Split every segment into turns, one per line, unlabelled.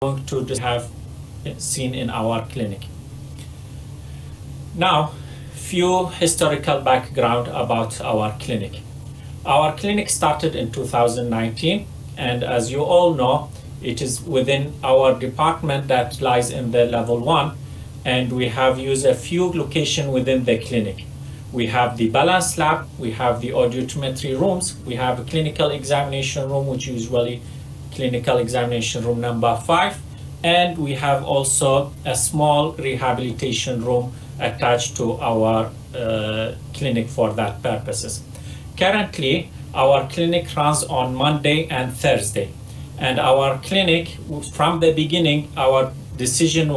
going to have seen in our clinic. Now, few historical background about our clinic. Our clinic started in 2019, and as you all know, it is within our department that lies in the level 1, and we have used a few locations within the clinic. We have the balance lab, we have the audiometry rooms, we have a clinical examination room, which usually clinical examination room number 5, and we have also a small rehabilitation room attached to our clinic for that purposes. Currently, our clinic runs on Monday and Thursday, and our clinic, from the beginning, our decision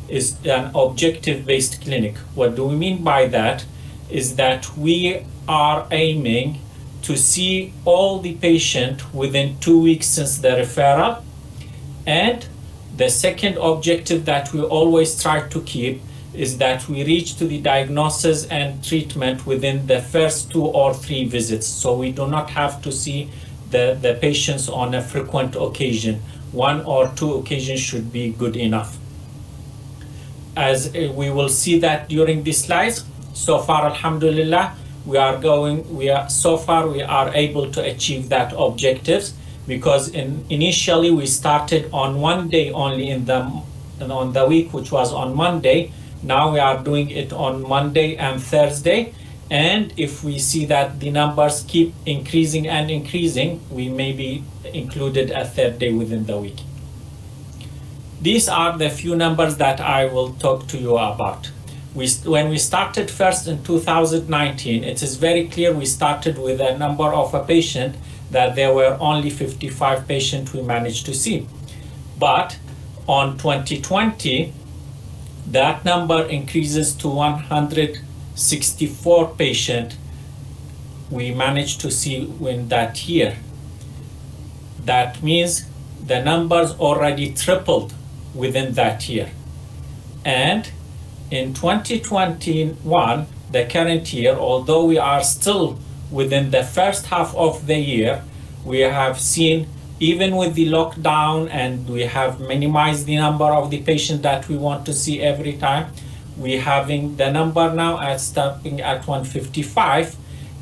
is an objective-based clinic. What do we mean by that? Is that we are aiming to see all the patient within 2 weeks since the referral, and the second objective that we always try to keep is that we reach to the diagnosis and treatment within the first 2 or 3 visits, so we do not have to see the patients on a frequent occasion. 1 or 2 occasions should be good enough. As we will see that during the slides, so far, alhamdulillah, we are able to achieve that objectives, because initially we started on 1 day only on the week, which was on Monday. Now we are doing it on Monday and Thursday, and if we see that the numbers keep increasing and increasing, we may be included a 3rd day within the week. These are the few numbers that I will talk to you about. When we started first in 2019, it is very clear we started with a number of a patient that there were only 55 patients we managed to see. But on 2020, that number increases to 164 patients we managed to see in that year. That means the numbers already tripled within that year. And in 2021, the current year, although we are still within the first half of the year, we have seen, even with the lockdown, and we have minimized the number of the patients that we want to see every time, we having the number now at stopping at 155,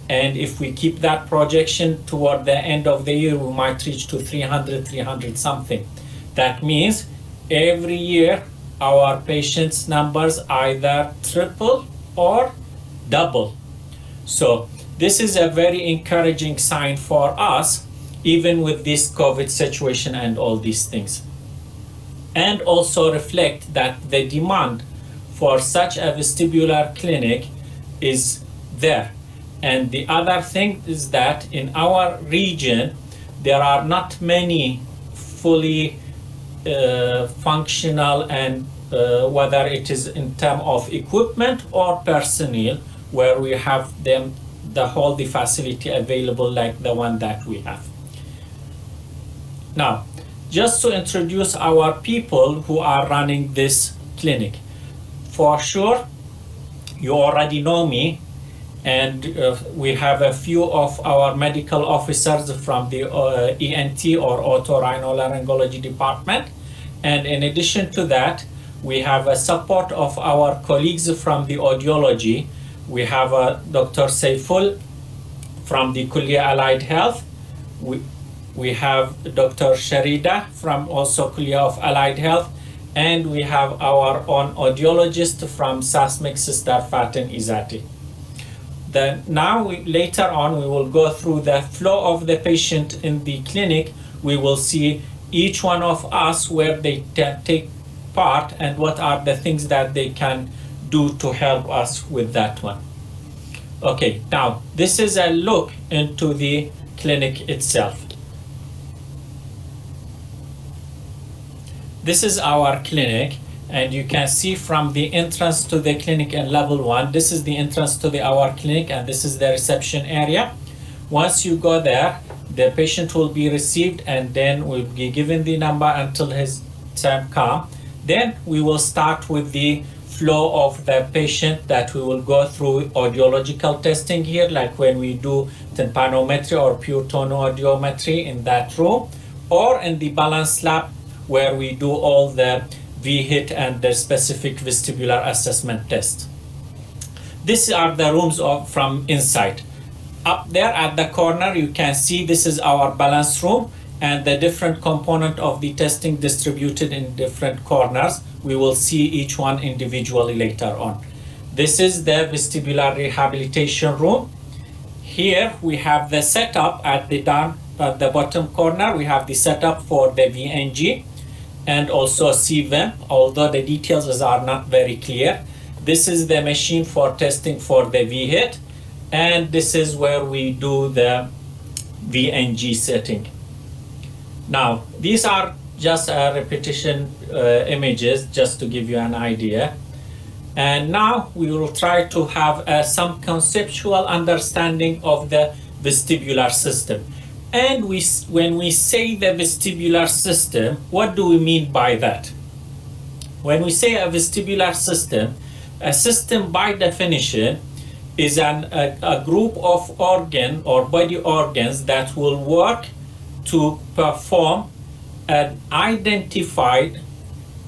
and if we keep that projection toward the end of the year, we might reach to 300 something. That means every year our patients' numbers either triple or double. So this is a very encouraging sign for us, even with this COVID situation and all these things. And also reflect that the demand for such a vestibular clinic is there. And the other thing is that in our region, there are not many fully functional, and whether it is in terms of equipment or personnel, where we have the facility available like the one that we have. Now, just to introduce our people who are running this clinic. For sure, you already know me, and we have a few of our medical officers from the ENT or otorhinolaryngology department. And in addition to that, we have a support of our colleagues from the audiology. We have Dr. Saiful from the Kulia Allied Health. We have Dr. Sharida from also Kulia of Allied Health. And we have our own audiologist from SASMIC, Sister Fatin Izati. Later on, we will go through the flow of the patient in the clinic. We will see each one of us where they take part and what are the things that they can do to help us with that one. Okay, now this is a look into the clinic itself. This is our clinic, and you can see from the entrance to the clinic in level 1, this is the entrance to our clinic, and this is the reception area. Once you go there, the patient will be received, and then will be given the number until his time comes. Then we will start with the flow of the patient, that we will go through audiological testing here, like when we do tympanometry or pure tone audiometry in that room, or in the balance lab where we do all the VHIT and the specific vestibular assessment test. These are the rooms from inside. Up there at the corner, you can see this is our balance room and the different component of the testing distributed in different corners. We will see each one individually later on. This is the vestibular rehabilitation room. Here we have the setup at the bottom corner. We have the setup for the VNG and also CVEM, although the details are not very clear. This is the machine for testing for the VHIT, and this is where we do the VNG setting. Now, these are just repetition images, just to give you an idea. And now we will try to have some conceptual understanding of the vestibular system. And when we say the vestibular system, what do we mean by that? When we say a vestibular system, a system by definition is a group of organ or body organs that will work to perform an identified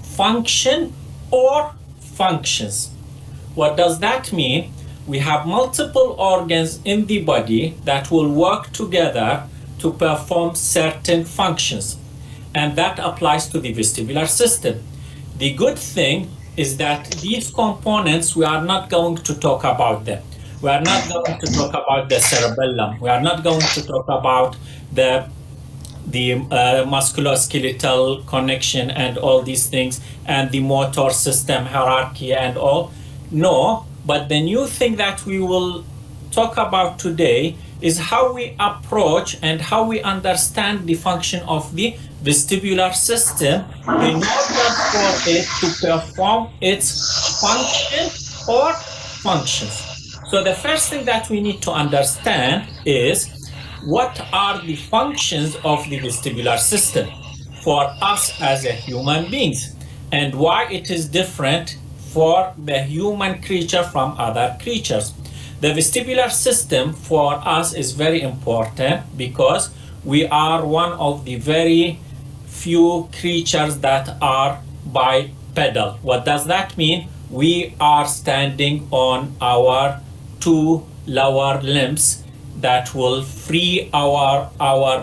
function or functions. What does that mean? We have multiple organs in the body that will work together to perform certain functions, and that applies to the vestibular system. The good thing is that these components, we are not going to talk about them. We are not going to talk about the cerebellum. We are not going to talk about the musculoskeletal connection and all these things and the motor system hierarchy and all. No, but the new thing that we will talk about today is how we approach and how we understand the function of the vestibular system in order for it to perform its function or functions. So the first thing that we need to understand is what are the functions of the vestibular system for us as a human beings, and why it is different for the human creature from other creatures. The vestibular system for us is very important because we are one of the very few creatures that are bipedal. What does that mean? We are standing on our two lower limbs that will free our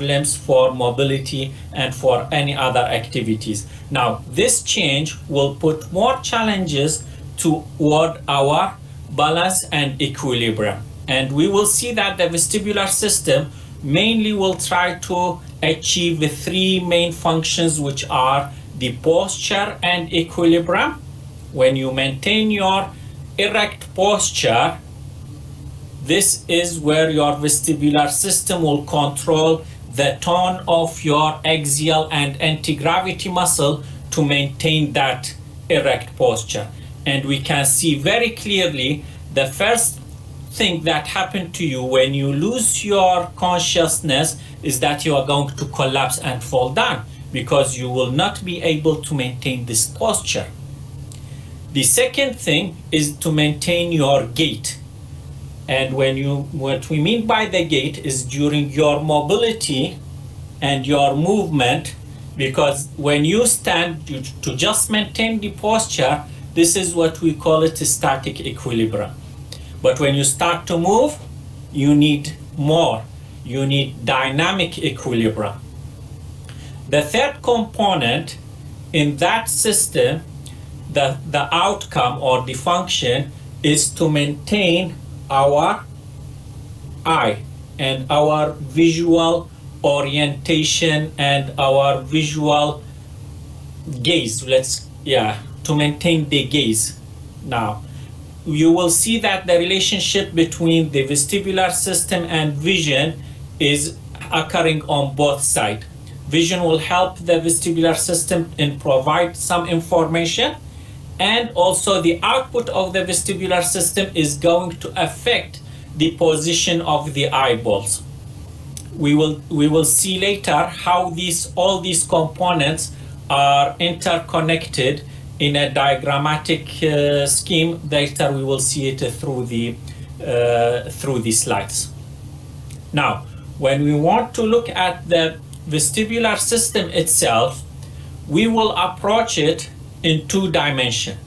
limbs for mobility and for any other activities. Now, this change will put more challenges toward our balance and equilibrium. And we will see that the vestibular system mainly will try to achieve the three main functions, which are the posture and equilibrium. When you maintain your erect posture, this is where your vestibular system will control the tone of your axial and anti-gravity muscle to maintain that erect posture. And we can see very clearly the first thing that happened to you when you lose your consciousness is that you are going to collapse and fall down because you will not be able to maintain this posture. The second thing is to maintain your gait. And what we mean by the gait is during your mobility and your movement, because when you stand to just maintain the posture, this is what we call it a static equilibrium. But when you start to move, you need more. You need dynamic equilibrium. The third component in that system, the outcome or the function, is to maintain our eye and our visual orientation and our visual gaze. To maintain the gaze. Now, you will see that the relationship between the vestibular system and vision is occurring on both sides. Vision will help the vestibular system and provide some information, and also the output of the vestibular system is going to affect the position of the eyeballs. We will see later how all these components are interconnected in a diagrammatic scheme. Later we will see it through the slides. Now, when we want to look at the vestibular system itself, we will approach it in 2 dimensions.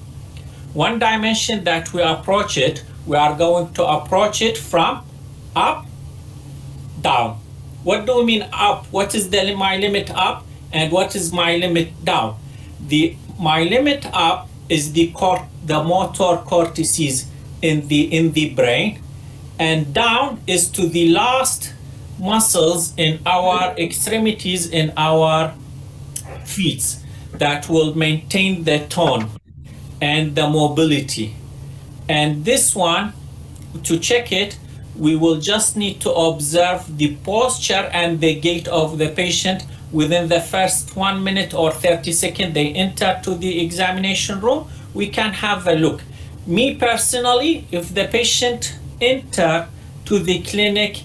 One dimension that we approach it, we are going to approach it from up, down. What do we mean up? What is my limit up and what is my limit down? My limit up is the motor cortices in the brain, and down is to the last muscles in our extremities, in our feet, that will maintain the tone and the mobility. And this one, to check it, we will just need to observe the posture and the gait of the patient within the first 1 minute or 30 seconds they enter to the examination room. We can have a look. Me personally, if the patient enter to the clinic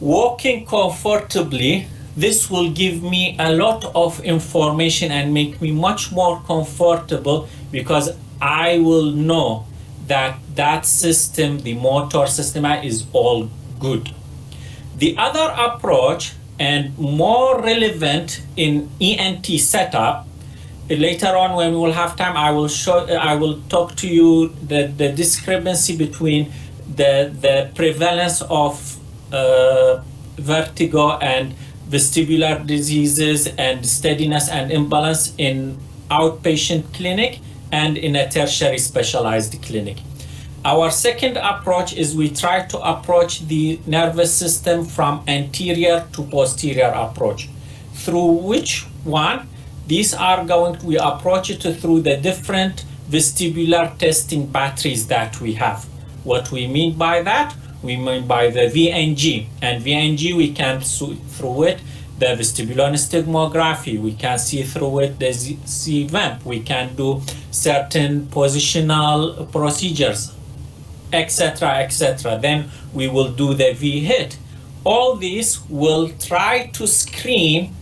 walking comfortably, this will give me a lot of information and make me much more comfortable, because I will know that system, the motor system, is all good. The other approach, and more relevant in ENT setup, later on when we will have time, I will talk to you the discrepancy between the prevalence of vertigo and vestibular diseases and steadiness and imbalance in outpatient clinic and in a tertiary specialized clinic. Our second approach is we try to approach the nervous system from anterior to posterior approach, through which one we approach it through the different vestibular testing batteries that we have. What we mean by that? We mean by the VNG, and VNG we can see through it the vestibular stigmography, we can see through it the CVAMP, we can do certain positional procedures, etc., etc. Then we will do the V-hit. All these will try to screen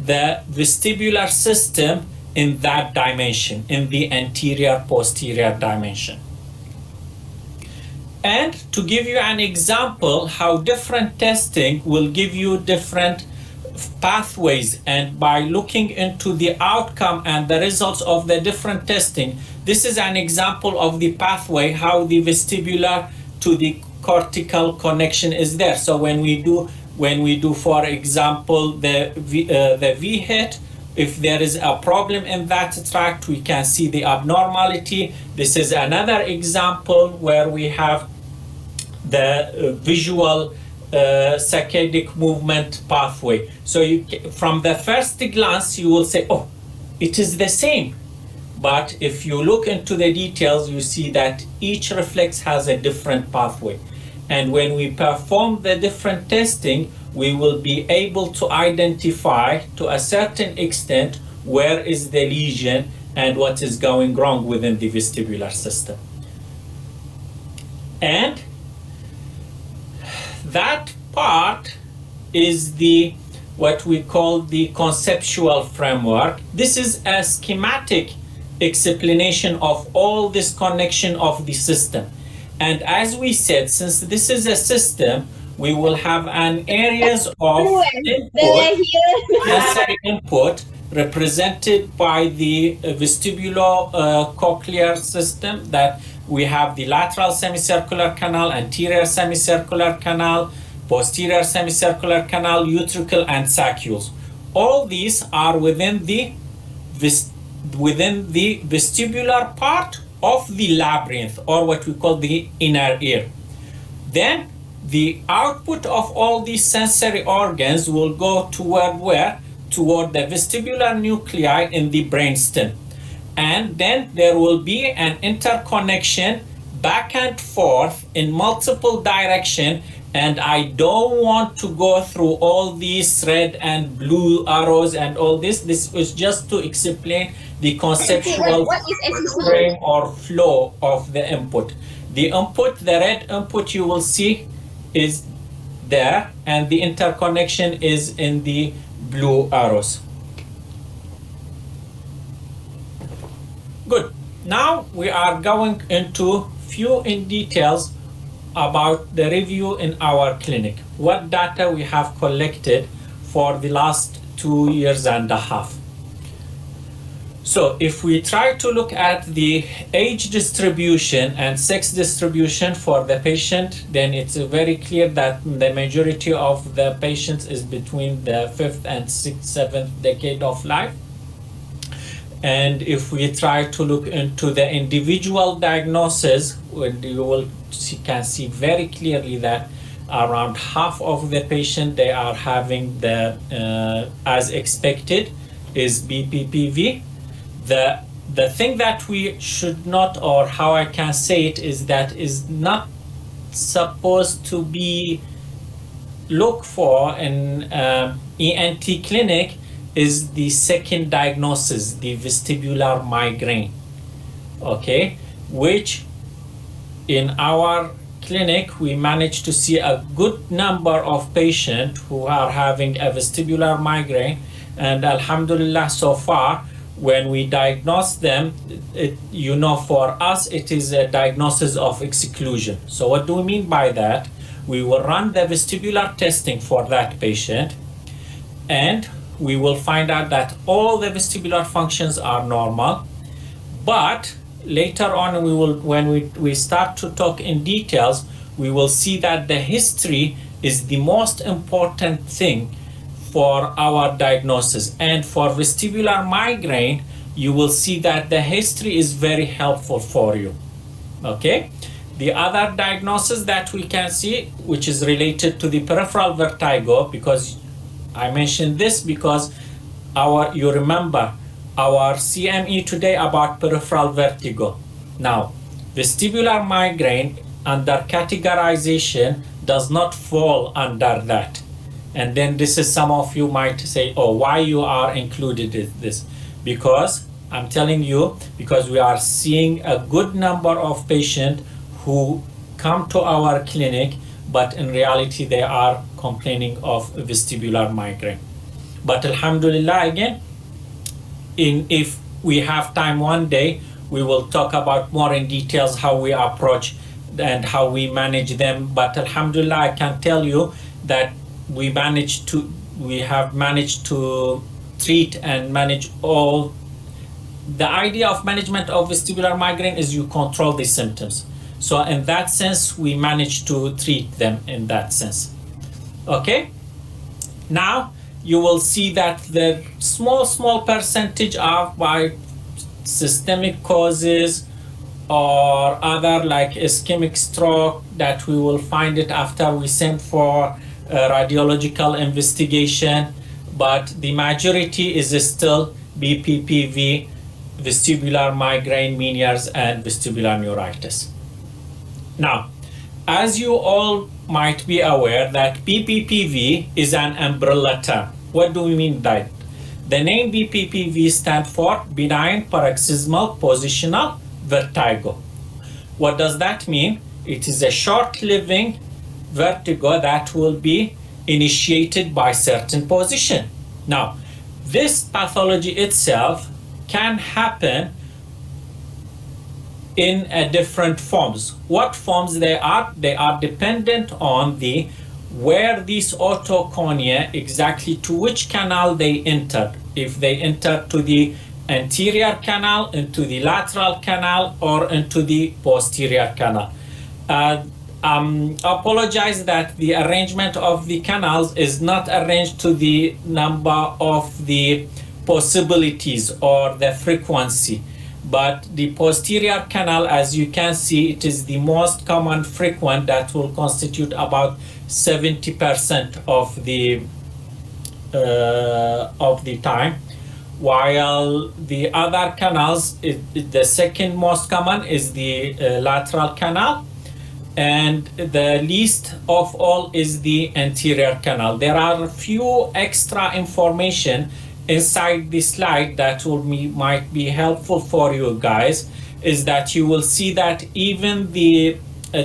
the vestibular system in that dimension, in the anterior posterior dimension. And to give you an example how different testing will give you different pathways, and by looking into the outcome and the results of the different testing, this is an example of the pathway, how the vestibular to the cortical connection is there. So when we do for example the V-hit, if there is a problem in that tract, we can see the abnormality. This is another example where we have the visual saccadic movement pathway. So from the first glance, you will say, oh, it is the same. But if you look into the details, you see that each reflex has a different pathway. And when we perform the different testing, we will be able to identify to a certain extent where is the lesion and what is going wrong within the vestibular system. And that part is what we call the conceptual framework. This is a schematic explanation of all this connection of the system. And as we said, since this is a system, we will have an areas of sensory input represented by the vestibulocochlear system, that we have the lateral semicircular canal, anterior semicircular canal, posterior semicircular canal, utricle, and sacules. All these are within the vestibular part of the labyrinth, or what we call the inner ear. Then the output of all these sensory organs will go toward where? Toward the vestibular nuclei in the brainstem. And then there will be an interconnection back and forth in multiple directions. And I don't want to go through all these red and blue arrows and all this. This is just to explain the conceptual frame or flow of the input. The input, the red input you will see is there, and the interconnection is in the blue arrows. Good. Now we are going into few in details about the review in our clinic. What data we have collected for the last 2.5 years. So if we try to look at the age distribution and sex distribution for the patient, then it's very clear that the majority of the patients is between the 5th and 6th, 7th decade of life. And if we try to look into the individual diagnosis, you can see very clearly that around half of the patient, they are having the, as expected, is BPPV. The thing that we should not, or how I can say it, is that is not supposed to be looked for in ENT clinic is the second diagnosis, the vestibular migraine, okay, which in our clinic we managed to see a good number of patients who are having a vestibular migraine, and alhamdulillah, so far when we diagnose them, for us it is a diagnosis of exclusion. So what do we mean by that? We will run the vestibular testing for that patient, and we will find out that all the vestibular functions are normal. But later on, when we start to talk in details, we will see that the history is the most important thing for our diagnosis. And for vestibular migraine, you will see that the history is very helpful for you, okay? The other diagnosis that we can see, which is related to the peripheral vertigo, because I mentioned this because you remember our CME today about peripheral vertigo. Now, vestibular migraine under categorization does not fall under that. And then this is, some of you might say, oh, why you are included in this? Because I'm telling you, because we are seeing a good number of patients who come to our clinic, but in reality they are complaining of vestibular migraine. But alhamdulillah, again, if we have time one day, we will talk about more in details how we approach and how we manage them. But alhamdulillah, I can tell you that we have managed to treat and manage all. The idea of management of vestibular migraine is you control the symptoms. So in that sense, we managed to treat them in that sense. Okay? Now, you will see that the small percentage are by systemic causes or other, like ischemic stroke, that we will find it after we send for radiological investigation. But the majority is still BPPV, vestibular migraine, Meniere's, and vestibular neuritis. Now, as you all might be aware that BPPV is an umbrella term. What do we mean by that? The name BPPV stands for benign paroxysmal positional vertigo. What does that mean? It is a short-living vertigo that will be initiated by certain position. Now, this pathology itself can happen in a different forms. What forms they are? They are dependent on where these otoconia, exactly to which canal they entered. If they enter to the anterior canal, into the lateral canal, or into the posterior canal. Apologize that the arrangement of the canals is not arranged to the number of the possibilities or the frequency. But the posterior canal, as you can see, it is the most common frequent that will constitute about 70% of the time, while the other canals, the second most common is the lateral canal, and the least of all is the anterior canal. There are a few extra information inside this slide that might be helpful for you guys, is that you will see that even the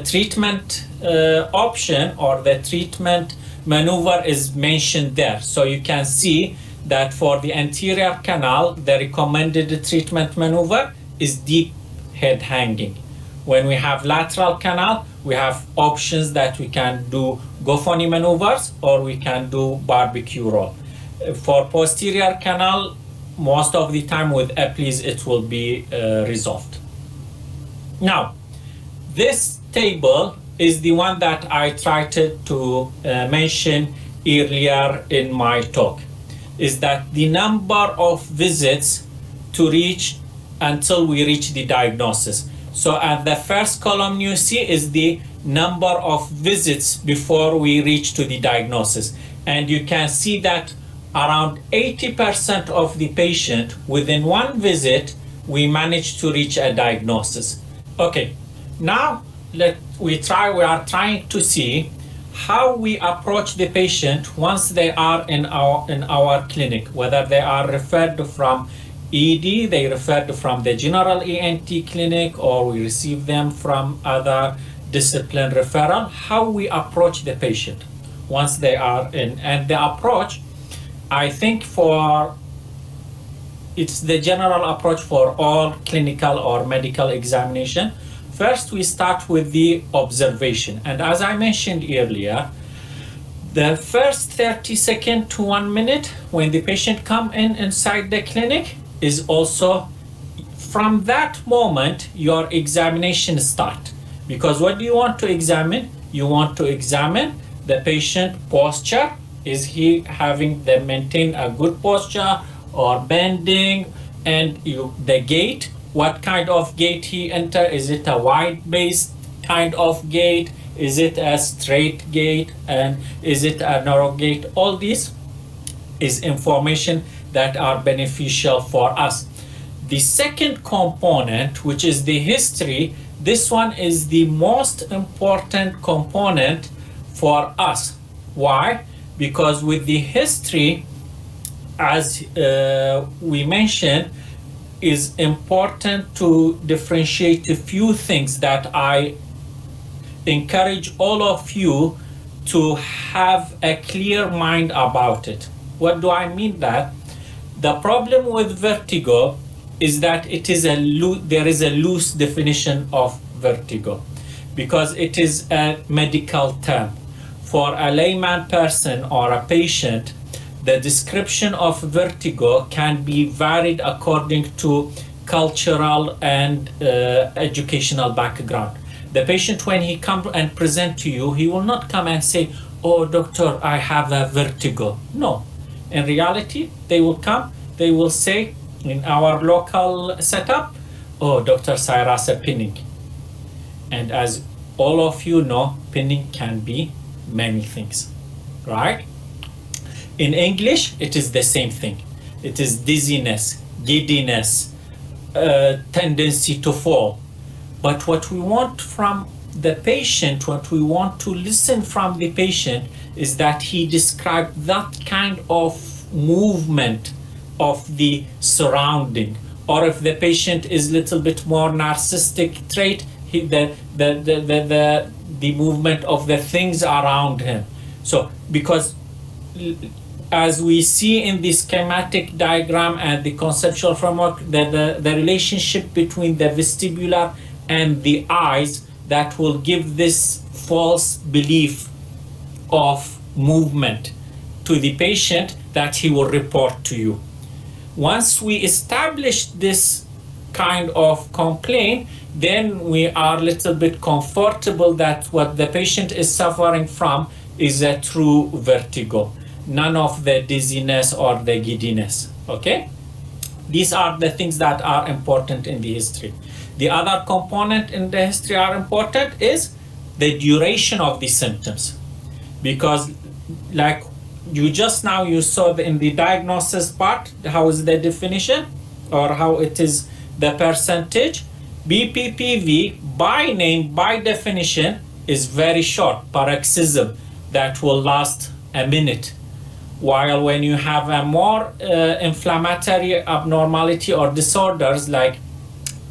treatment option or the treatment maneuver is mentioned there. So you can see that for the anterior canal, the recommended treatment maneuver is deep head hanging. When we have lateral canal, we have options that we can do Goffoni maneuvers or we can do barbecue roll. For posterior canal, most of the time with Epley's it will be resolved. Now, this table is the one that I tried to mention earlier in my talk, is that the number of visits to reach until we reach the diagnosis. So at the first column you see is the number of visits before we reach to the diagnosis. And you can see that around 80% of the patient within one visit, we manage to reach a diagnosis. Okay, now we are trying to see how we approach the patient once they are in our clinic, whether they are referred from ED, they referred from the general ENT clinic, or we receive them from other discipline referral, how we approach the patient once they are in. And the approach, I think it's the general approach for all clinical or medical examination. First, we start with the observation. And as I mentioned earlier, the first 30 seconds to 1 minute when the patient come inside the clinic is also, from that moment, your examination start. Because what do you want to examine? You want to examine the patient posture. Is he maintain a good posture or bending? And the gait, what kind of gait he enter? Is it a wide-based kind of gait? Is it a straight gait? And is it a narrow gait? All this is information that are beneficial for us. The second component, which is the history, this one is the most important component for us. Why? Because with the history, as we mentioned, is important to differentiate a few things that I encourage all of you to have a clear mind about it. What do I mean that? The problem with vertigo is that there is a loose definition of vertigo because it is a medical term. For a layman person or a patient, the description of vertigo can be varied according to cultural and educational background. The patient, when he comes and present to you, he will not come and say, "Oh, doctor, I have a vertigo." No. In reality, they will come, they will say, in our local setup, "Oh, Dr. Sairasa, pinning." And as all of you know, pinning can be many things, right? In English, it is the same thing. It is dizziness, giddiness, tendency to fall. But what we want from the patient, what we want to listen from the patient is that he described that kind of movement of the surrounding. Or if the patient is a little bit more narcissistic trait, the movement of the things around him. So because as we see in the schematic diagram and the conceptual framework, the relationship between the vestibular and the eyes that will give this false belief of movement to the patient that he will report to you. Once we establish this kind of complaint, then we are a little bit comfortable that what the patient is suffering from is a true vertigo, none of the dizziness or the giddiness. Okay? These are the things that are important in the history. The other component in the history are important is the duration of the symptoms. Because like you saw in the diagnosis part, how is the definition or how it is the percentage. BPPV by name, by definition, is very short, paroxysm that will last a minute. While when you have a more inflammatory abnormality or disorders like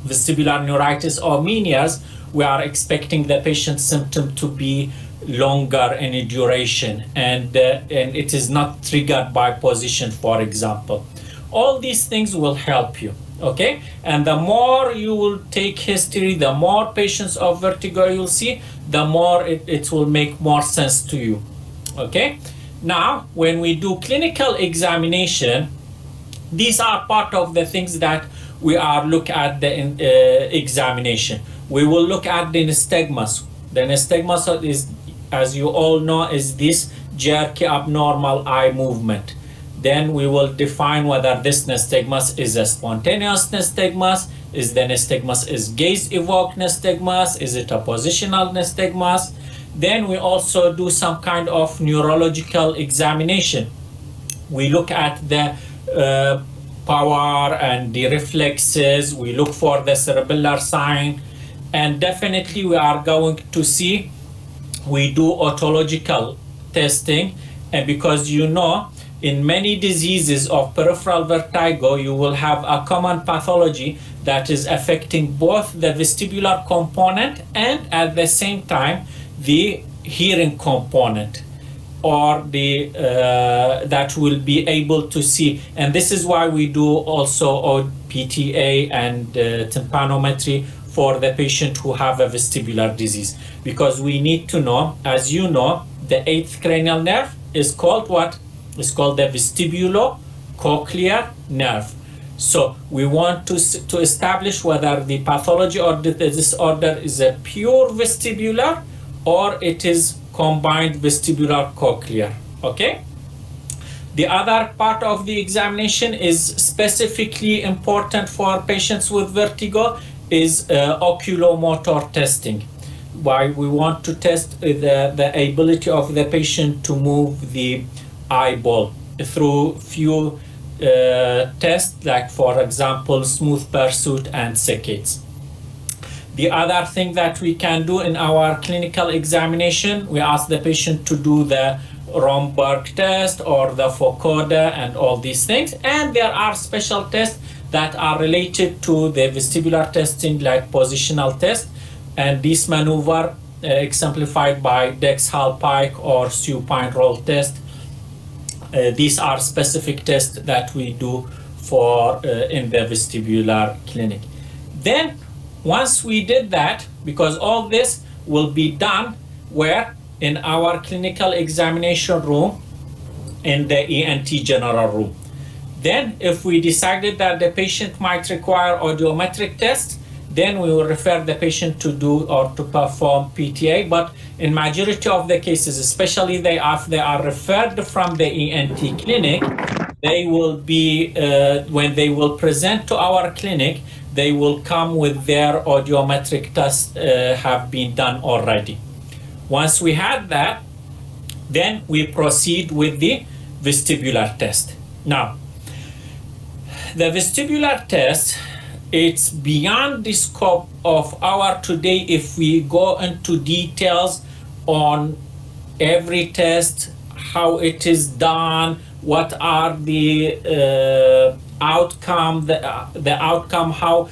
vestibular neuritis or Meniere's, we are expecting the patient's symptom to be longer in duration, and it is not triggered by position, for example. All these things will help you, okay? And the more you will take history, the more patients of vertigo you'll see, the more it will make more sense to you, okay? Now, when we do clinical examination, These are part of the things that we are look at the examination. We will look at the nystagmus. The nystagmus is, as you all know, is this jerky abnormal eye movement. Then we will define whether this nystagmus is a spontaneous nystagmus, is the nystagmus is gaze-evoked nystagmus, is it a positional nystagmus. Then we also do some kind of neurological examination. We look at the power and the reflexes, we look for the cerebellar sign, and definitely we are going to see, we do otological testing. And because you know, in many diseases of peripheral vertigo, you will have a common pathology that is affecting both the vestibular component and at the same time the hearing component, or the that will be able to see. And this is why we do also PTA and tympanometry for the patient who have a vestibular disease, because we need to know, as you know, the eighth cranial nerve is called what? It's called the vestibulocochlear nerve. So we want to establish whether the pathology or the disorder is a pure vestibular or it is combined vestibular cochlear. Okay? The other part of the examination is specifically important for patients with vertigo is oculomotor testing. Why we want to test the ability of the patient to move the eyeball through few tests, like for example smooth pursuit and saccades. The other thing that we can do in our clinical examination, we ask the patient to do the Romberg test or the Focoda and all these things. And there are special tests that are related to the vestibular testing, like positional test. And this maneuver exemplified by Dex-Hall-Pike or supine roll test. These are specific tests that we do for in the vestibular clinic. Then once we did that, because all this will be done where? In our clinical examination room, in the ENT general room. Then if we decided that the patient might require audiometric tests, then we will refer the patient to do or to perform PTA. But in majority of the cases, especially they are referred from the ENT clinic, they will be, when they will present to our clinic, they will come with their audiometric tests have been done already. Once we had that, then we proceed with the vestibular test. Now, the vestibular test, it's beyond the scope of our today if we go into details on every test, how it is done, what are the outcome, the outcome, how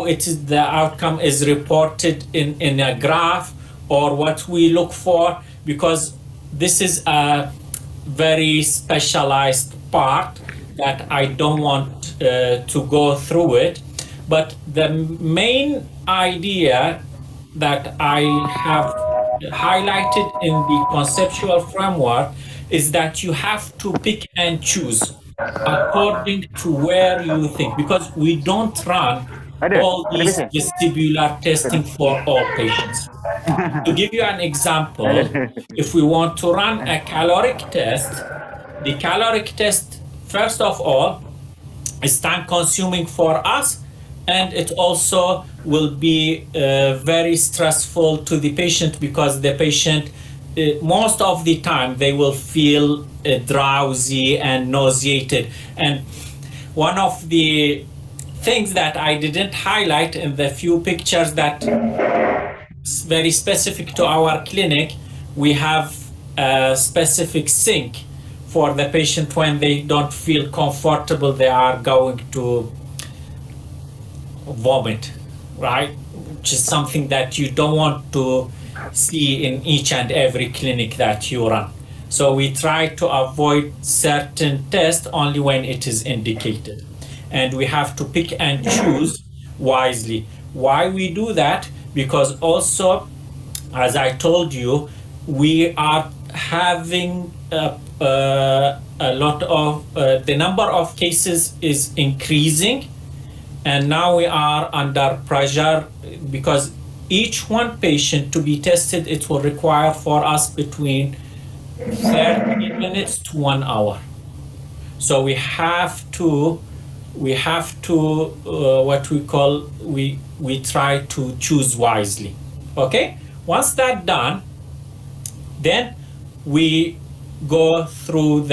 it is, the outcome is reported in a graph, or what we look for, because this is a very specialized part that I don't want to go through it. But the main idea that I have highlighted in the conceptual framework is that you have to pick and choose according to where you think, because we don't run all these vestibular testing for all patients. To give you an example, if we want to run a caloric test, the caloric test, first of all, is time consuming for us, and it also will be very stressful to the patient, because the patient, most of the time, they will feel drowsy and nauseated. And one of the things that I didn't highlight in the few pictures that is very specific to our clinic, we have a specific sink for the patient when they don't feel comfortable, they are going to vomit, right? Which is something that you don't want to see in each and every clinic that you run. So we try to avoid certain tests only when it is indicated. And we have to pick and choose wisely. Why we do that? Because also, as I told you, we are having a lot of the number of cases is increasing, and now we are under pressure because each one patient to be tested, it will require for us between 30 minutes to 1 hour. So we have to what we call, we try to choose wisely. Okay, once that's done, then we go through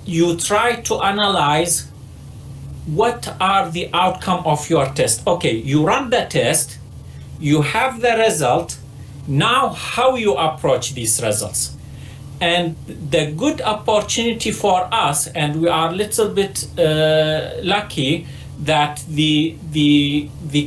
you try to analyze what are the outcome of your test. Okay, you run the test, you have the result. Now how you approach these results. And the good opportunity for us, and we are a little bit lucky that the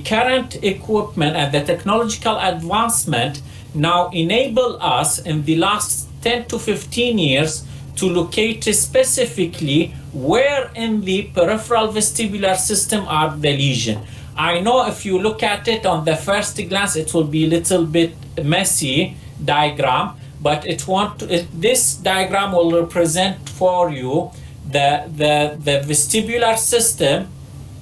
current equipment and the technological advancement now enable us in the last 10 to 15 years to locate specifically where in the peripheral vestibular system are the lesion. I know if you look at it on the first glance, it will be a little bit messy diagram, but this diagram will represent for you the vestibular system,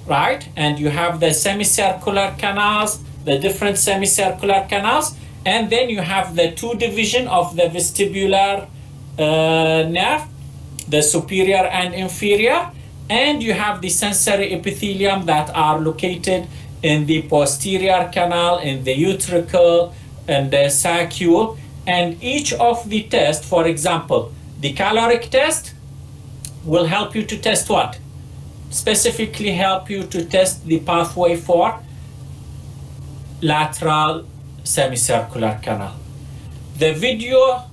right? And you have the semicircular canals, the different semicircular canals, and then you have the two division of the vestibular nerve, the superior and inferior, and you have the sensory epithelium that are located in the posterior canal, in the utricle, and the saccule. And each of the tests, for example, the caloric test will help you to test what? Specifically help you to test the pathway for lateral semicircular canal. The video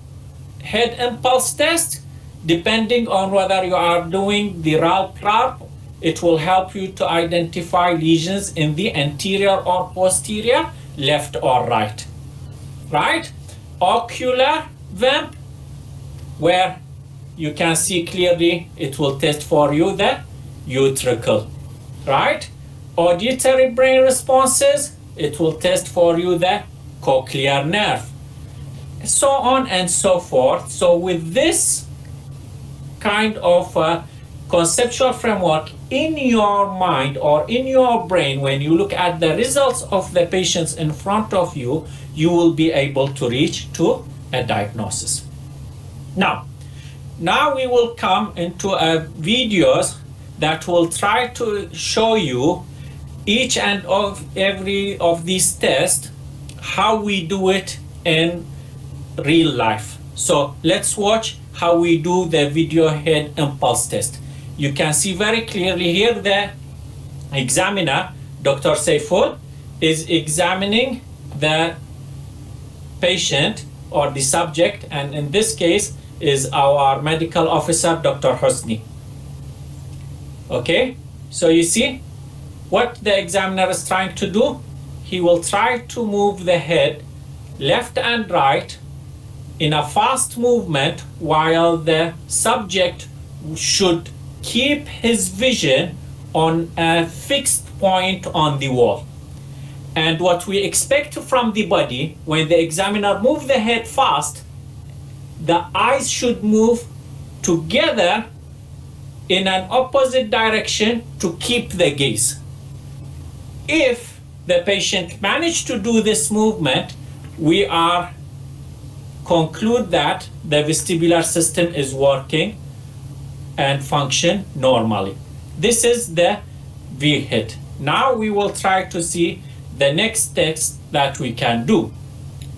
head impulse test, depending on whether you are doing the RAL-CLARP, it will help you to identify lesions in the anterior or posterior, left or right. Right? Ocular vamp, where you can see clearly, it will test for you the utricle. Right? Auditory brain responses, it will test for you the cochlear nerve. So on and so forth. So with this kind of conceptual framework in your mind or in your brain, when you look at the results of the patients in front of you, you will be able to reach to a diagnosis. Now we will come into videos that will try to show you each and every of these tests, how we do it in real life. So let's watch how we do the video head impulse test. You can see very clearly here the examiner, Dr. Saiful, is examining the patient or the subject, and in this case is our medical officer, Dr. Hosni. Okay, so you see what the examiner is trying to do. He will try to move the head left and right in a fast movement, while the subject should keep his vision on a fixed point on the wall. And what we expect from the body, when the examiner moves the head fast, the eyes should move together in an opposite direction to keep the gaze. If the patient managed to do this movement, we are conclude that the vestibular system is working and function normally. This is the V-hit. Now we will try to see the next test that we can do.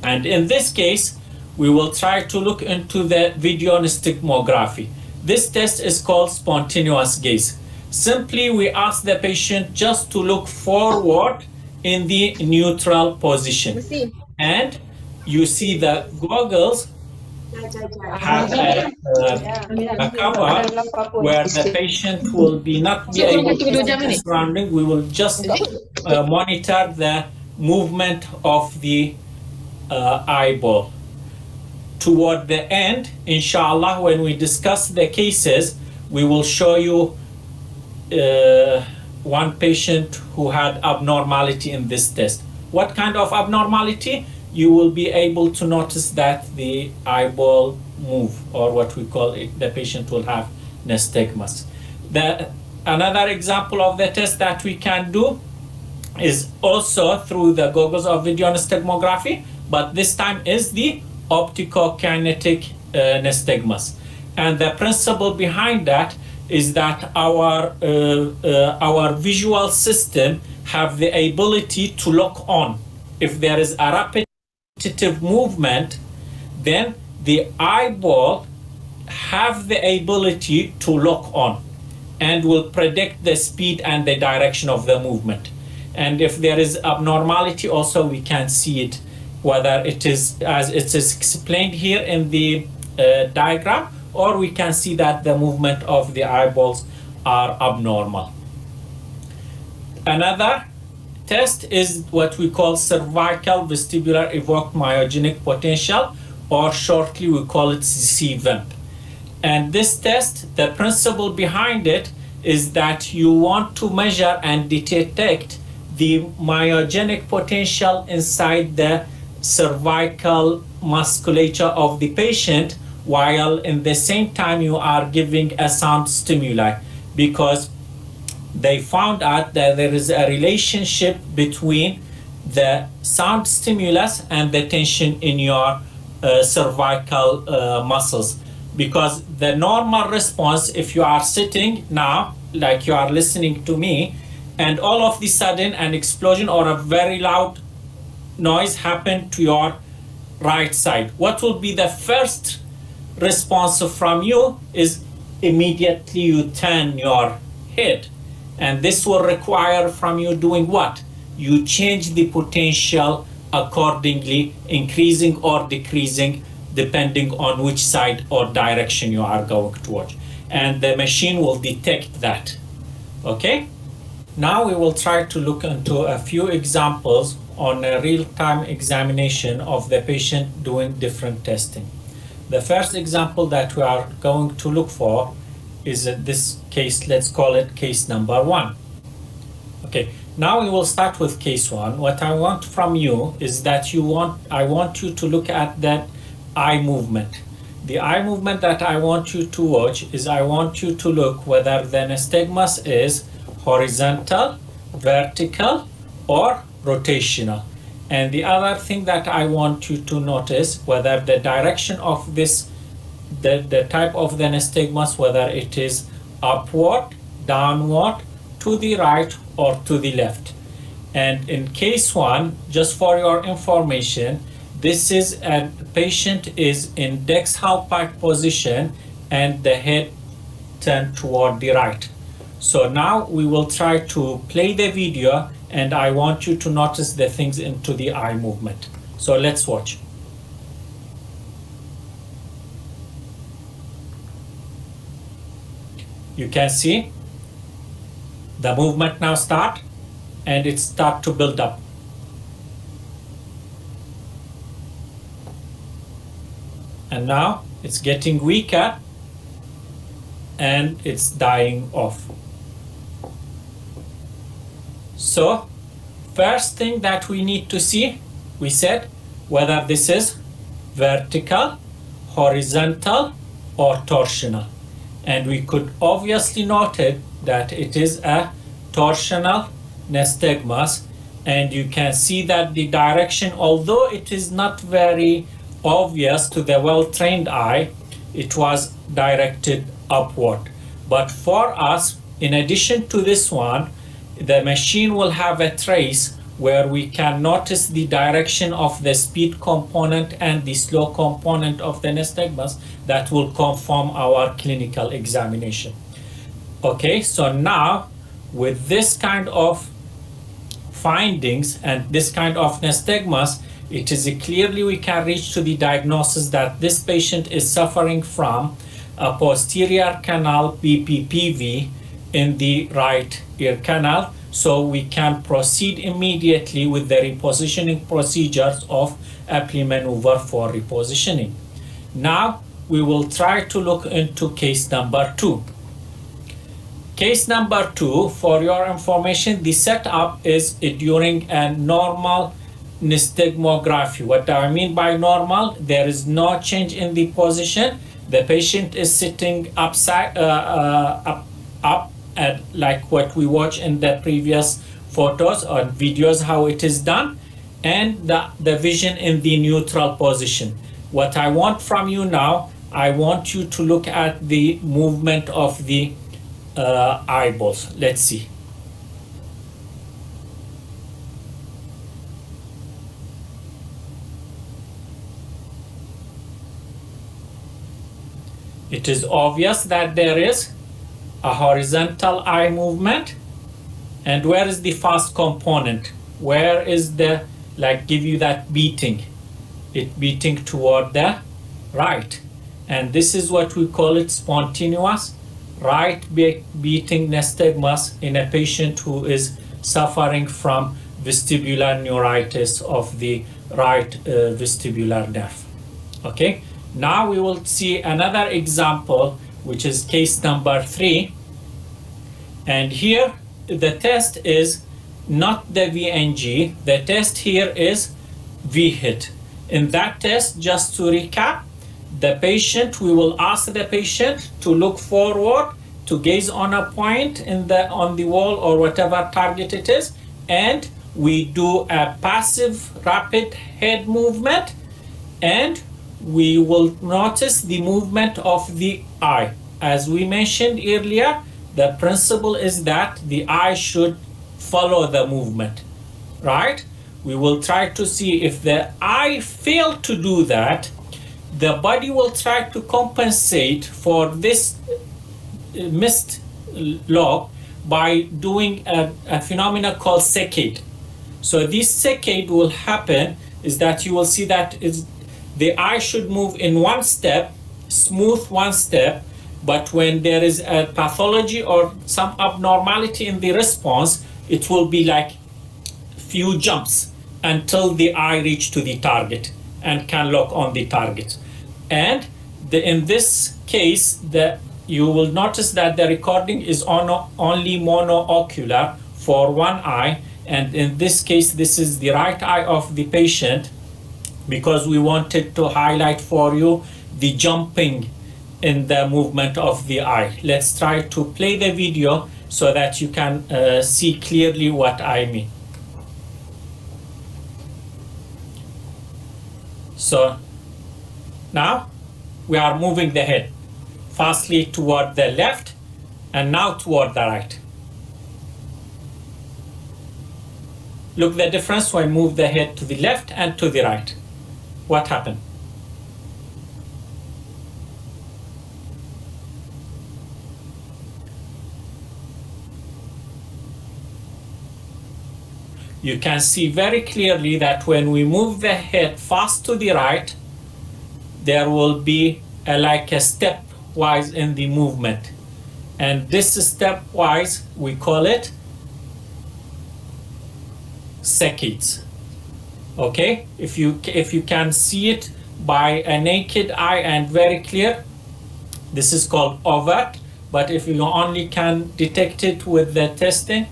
And in this case, we will try to look into the video nystagmography. This test is called spontaneous gaze. Simply, we ask the patient just to look forward in the neutral position. And you see the goggles have a cover where the patient will not be able to see the surrounding. We will just monitor the movement of the eyeball. Toward the end, inshallah, when we discuss the cases, we will show you one patient who had abnormality in this test. What kind of abnormality? you will be able to notice that the eyeball move, or what we call it, the patient will have nystagmus. Another example of the test that we can do is also through the goggles of video nystagmography, but this time is the opticokinetic nystagmus. And the principle behind that is that our visual system have the ability to lock on. If there is a repetitive movement, then the eyeball have the ability to lock on and will predict the speed and the direction of the movement. And if there is abnormality also, we can see it, whether it is as it is explained here in the diagram, or we can see that the movement of the eyeballs are abnormal. Another test is what we call cervical vestibular evoked myogenic potential, or shortly we call it CVEMP. And this test, the principle behind it is that you want to measure and detect the myogenic potential inside the cervical musculature of the patient, while in the same time you are giving a sound stimuli, because they found out that there is a relationship between the sound stimulus and the tension in your cervical muscles. Because the normal response, if you are sitting now, like you are listening to me, and all of the sudden an explosion or a very loud noise happened to your right side, what will be the first response from you is immediately you turn your head. And this will require from you doing what? You change the potential accordingly, increasing or decreasing depending on which side or direction you are going towards. And the machine will detect that. Okay? Now we will try to look into a few examples on a real-time examination of the patient doing different testing. The first example that we are going to look for is this case. Let's call it case number 1. Okay, now we will start with case 1. What I want from you is that I want you to look at that eye movement. The eye movement that I want you to watch is I want you to look whether the nystagmus is horizontal, vertical, or rotational. And the other thing that I want you to notice whether the direction of this, the type of the nystagmus, whether it is upward, downward, to the right, or to the left. And in case 1, just for your information, this is a patient is in Dexhal pike position and the head turned toward the right. So now we will try to play the video, and I want you to notice the things into the eye movement. So let's watch. You can see the movement now start, and it start to build up. And now it's getting weaker and it's dying off. So first thing that we need to see, we said whether this is vertical, horizontal, or torsional. And we could obviously note that it is a torsional nystagmus, and you can see that the direction, although it is not very obvious to the well-trained eye, it was directed upward. But for us, in addition to this one, the machine will have a trace where we can notice the direction of the speed component and the slow component of the nystagmus that will confirm our clinical examination. Okay, so now with this kind of findings and this kind of nystagmus, it is clearly we can reach to the diagnosis that this patient is suffering from a posterior canal BPPV in the right ear canal. So we can proceed immediately with the repositioning procedures of Appli maneuver for repositioning. Now we will try to look into case number 2. Case number 2, for your information, the setup is during a normal nystagmography. What do I mean by normal? There is no change in the position. The patient is sitting up at like what we watch in the previous photos or videos, how it is done, and the vision in the neutral position. What I want from you now, I want you to look at the movement of the eyeballs. Let's see. It is obvious that there is a horizontal eye movement. And where is the fast component? Where is the, like, give you that beating? It beating toward the right. And this is what we call it spontaneous right beating nystagmus in a patient who is suffering from vestibular neuritis of the right vestibular nerve. Okay. Now we will see another example, which is case number 3. And here the test is not the VNG. The test here is V-hit. In that test, just to recap, the patient, we will ask the patient to look forward, to gaze on a point on the wall or whatever target it is, and we do a passive rapid head movement, and we will notice the movement of the eye. As we mentioned earlier, the principle is that the eye should follow the movement, right? We will try to see if the eye failed to do that, the body will try to compensate for this missed log by doing a phenomenon called saccade. So this saccade will happen is that you will see that the eye should move in one step, smooth one step, but when there is a pathology or some abnormality in the response, it will be like few jumps until the eye reach to the target and can lock on the target. And in this case, you will notice that the recording is only monoocular for one eye, and in this case, this is the right eye of the patient, because we wanted to highlight for you the jumping in the movement of the eye. Let's try to play the video so that you can see clearly what I mean. So now we are moving the head fastly toward the left and now toward the right. Look the difference when I move the head to the left and to the right. What happened? You can see very clearly that when we move the head fast to the right, there will be like a stepwise in the movement. And this stepwise, we call it saccades. Okay, if you can see it by a naked eye and very clear, this is called overt. But if you only can detect it with the testing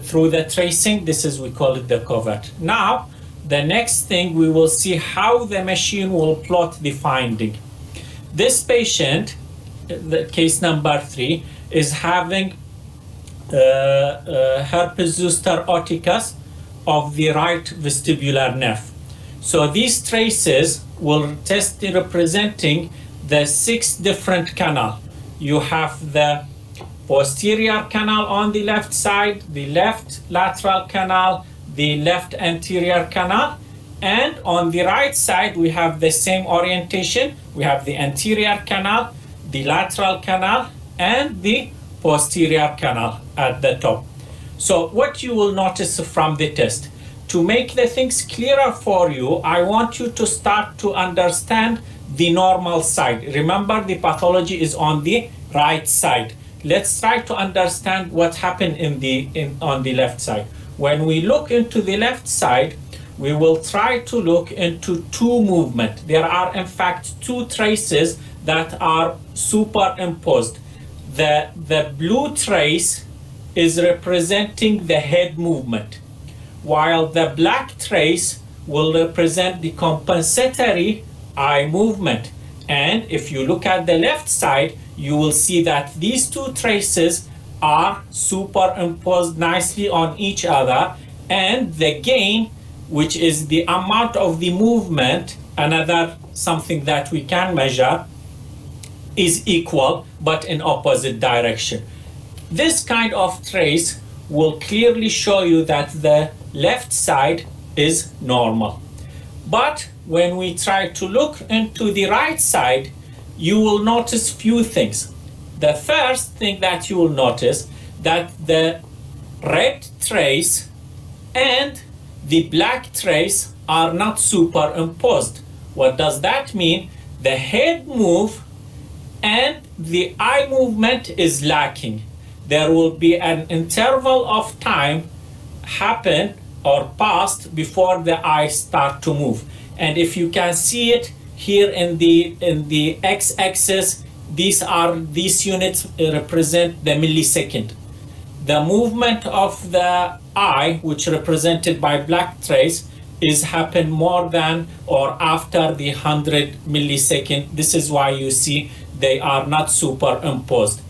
through the tracing, we call it the covert. Now, the next thing we will see how the machine will plot the finding. This patient, the case number 3, is having herpes zoster oticus of the right vestibular nerve. So these traces will test representing the 6 different canals. You have the posterior canal on the left side, the left lateral canal, the left anterior canal, and on the right side we have the same orientation. We have the anterior canal, the lateral canal, and the posterior canal at the top. So what you will notice from the test, to make the things clearer for you, I want you to start to understand the normal side. Remember, the pathology is on the right side. Let's try to understand what happened on the left side. When we look into the left side, we will try to look into 2 movements. There are in fact 2 traces that are superimposed. The blue trace is representing the head movement, while the black trace will represent the compensatory eye movement. And if you look at the left side, you will see that these two traces are superimposed nicely on each other, and the gain, which is the amount of the movement, another something that we can measure, is equal but in opposite direction. This kind of trace will clearly show you that the left side is normal. But when we try to look into the right side, you will notice few things. The first thing that you will notice that the red trace and the black trace are not superimposed. What does that mean? The head move and the eye movement is lacking. There will be an interval of time happen or passed before the eyes start to move. And if you can see it here in the x-axis, these units represent the millisecond. The movement of the eye, which represented by black trace, is happen more than or after the 100 millisecond. This is why you see they are not superimposed.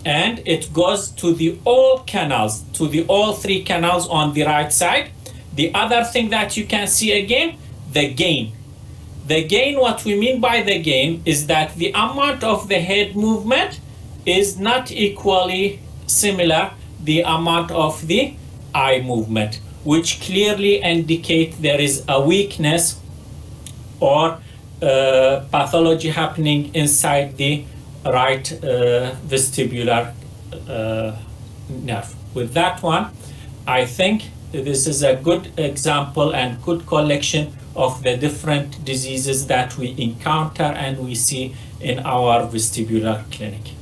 And it goes to the all canals, to the all three canals on the right side. The other thing that you can see again, the gain. The gain, what we mean by the gain is that the amount of the head movement is not equally similar the amount of the eye movement, which clearly indicate there is a weakness or pathology happening inside the right vestibular nerve. With that one, I think this is a good example and good collection of the different diseases that we encounter and we see in our vestibular clinic.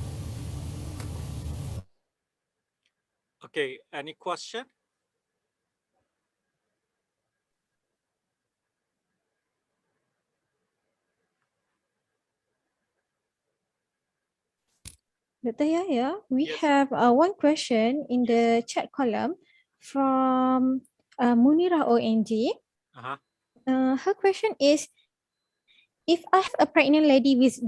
Okay, any question?
Dr. Yahya, we
Yes.
have one question in the chat column from Munira ONG.
Uh-huh.
Her question is, if I have a pregnant lady with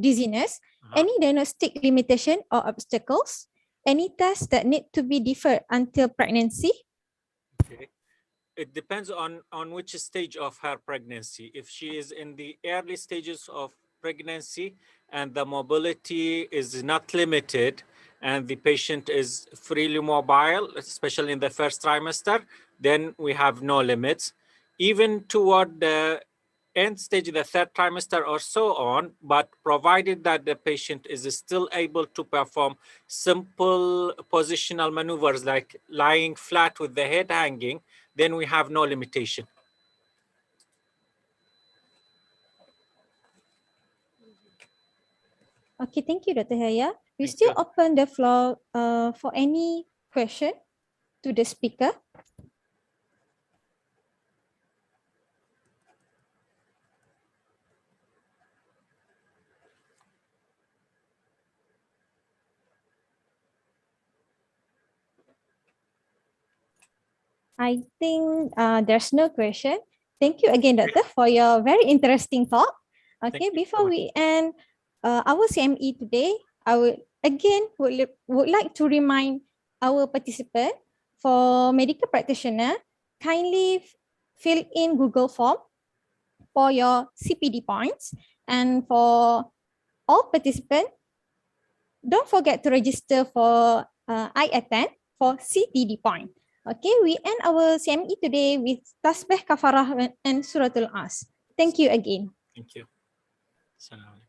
dizziness, any diagnostic limitation or obstacles, any tests that need to be deferred until pregnancy?
Okay. It depends on which stage of her pregnancy. If she is in the early stages of pregnancy and the mobility is not limited and the patient is freely mobile, especially in the first trimester, then we have no limits. Even toward the end stage, the third trimester or so on, but provided that the patient is still able to perform simple positional maneuvers like lying flat with the head hanging, then we have no limitation.
Okay, thank you, Dr. Yahya. We
Thank
still
you.
open the floor for any question to the speaker. I think there's no question. Thank you again, Doctor, for your very interesting talk. Okay, before we end our CME today, I would like to remind our participant, for medical practitioner, kindly fill in Google form for your CPD points, and for all participants, don't forget to register for I-Attend for CPD point. Okay, we end our CME today with Tasbih Kafarah and Suratul As. Thank you again.
Thank you. Assalamu alaikum.